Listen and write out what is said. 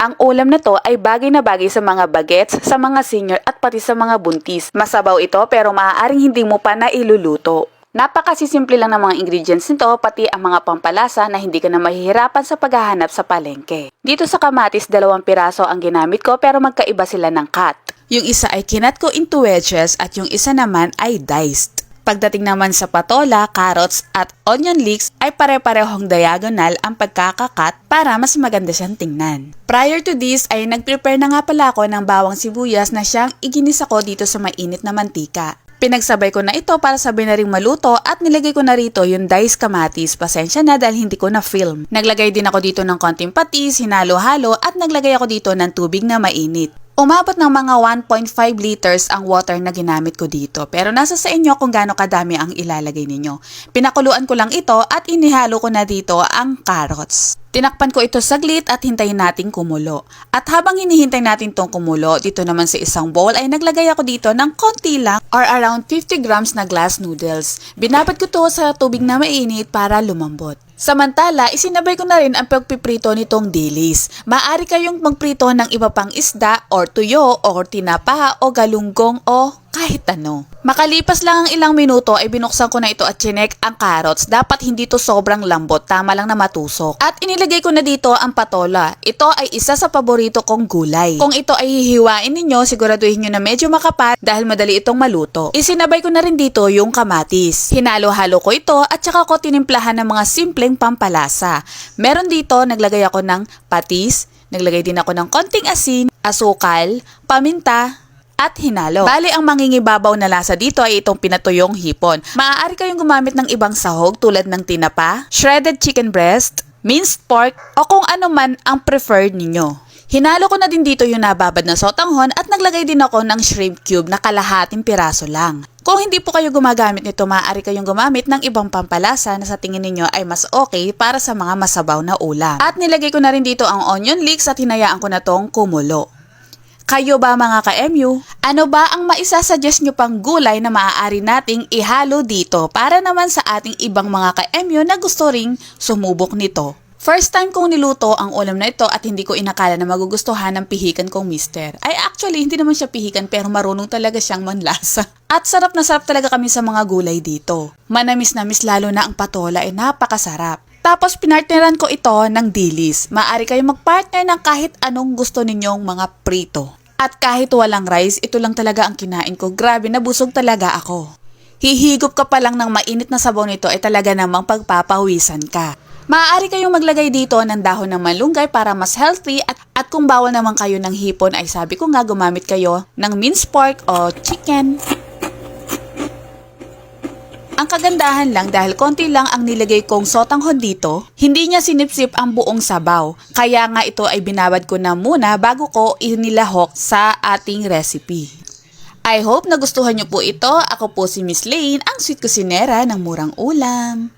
Ang ulam na to ay bagay na bagay sa mga bagets, sa mga senior at pati sa mga buntis. Masabaw ito pero maaaring hindi mo pa na iluluto. Napakasisimple lang ng mga ingredients nito, pati ang mga pampalasa na hindi ka na mahihirapan sa paghahanap sa palengke. Dito sa kamatis, 2 piraso ang ginamit ko pero magkaiba sila ng cut. Yung isa ay kinat ko into wedges at yung isa naman ay diced. Pagdating naman sa patola, carrots at onion leeks ay pare-parehong diagonal ang pagkakakat para mas maganda siyang tingnan. Prior to this ay nag-prepare na nga pala ako ng bawang sibuyas na siyang iginisa ko dito sa mainit na mantika. Pinagsabay ko na ito para sabay na ring maluto at nilagay ko na rito yung diced kamatis. Pasensya na dahil hindi ko na film. Naglagay din ako dito ng konting patis, hinalo-halo at naglagay ako dito ng tubig na mainit. Umabot ng mga 1.5 liters ang water na ginamit ko dito pero nasa sa inyo kung gaano kadami ang ilalagay ninyo. Pinakuluan ko lang ito at inihalo ko na dito ang carrots. Tinakpan ko ito saglit at hintayin nating kumulo. At habang hinihintay natin tong kumulo, dito naman sa isang bowl ay naglagay ako dito ng konti lang or around 50 grams na glass noodles. Binabad ko to sa tubig na mainit para lumambot. Samantala, isinabay ko na rin ang pagpiprito nitong dilis. Maaari kayong magprito ng iba pang isda or tuyo or tinapa o galunggong o kahit ano. Makalipas lang ang ilang minuto ay binuksan ko na ito at chinek ang carrots. Dapat hindi to sobrang lambot, tama lang na matusok. At inilagay ko na dito ang patola. Ito ay isa sa paborito kong gulay. Kung ito ay hihiwain ninyo, siguraduhin nyo na medyo makapal dahil madali itong maluto. Isinabay ko na rin dito yung kamatis. Hinalo-halo ko ito at saka ko tinimplahan ng mga simpleng pampalasa. Meron dito, naglagay ako ng patis, naglagay din ako ng konting asin, asukal, paminta, at hinalo. Bali, ang mangingibabaw na lasa dito ay itong pinatuyong hipon. Maaari kayong gumamit ng ibang sahog tulad ng tinapa, shredded chicken breast, minced pork, o kung ano man ang preferred ninyo. Hinalo ko na din dito yung nababad na sotanghon at naglagay din ako ng shrimp cube na kalahating piraso lang. Kung hindi po kayo gumagamit nito, maaari kayong gumamit ng ibang pampalasa na sa tingin ninyo ay mas okay para sa mga masabaw na ulam. At nilagay ko na rin dito ang onion leeks at hinayaan ko na tong kumulo. Kayo ba mga ka-MU? Ano ba ang maisasuggest nyo pang gulay na maaari nating ihalo dito para naman sa ating ibang mga ka-MU na gusto ring sumubok nito? First time kong niluto ang ulam na ito at hindi ko inakala na magugustuhan ng pihikan kong mister. Ay actually, hindi naman siya pihikan pero marunong talaga siyang manlasa. At sarap na sarap talaga kami sa mga gulay dito. Manamis-namis lalo na ang patola ay napakasarap. Tapos pinartneran ko ito ng dilis. Maaari kayong magpartner ng kahit anong gusto ninyong mga prito. At kahit walang rice, ito lang talaga ang kinain ko. Grabe, nabusog talaga ako. Hihigop ka pa lang ng mainit na sabaw nito ay talaga namang pagpapawisan ka. Maaari kayong maglagay dito ng dahon ng malunggay para mas healthy at kung bawal naman kayo ng hipon ay sabi ko nga gumamit kayo ng minced pork o chicken. Ang kagandahan lang dahil konti lang ang nilagay kong sotanghon dito, hindi niya sinipsip ang buong sabaw. Kaya nga ito ay binabad ko na muna bago ko inilahok sa ating recipe. I hope nagustuhan niyo po ito. Ako po si Miss Lane, ang sweet kusinera ng murang ulam.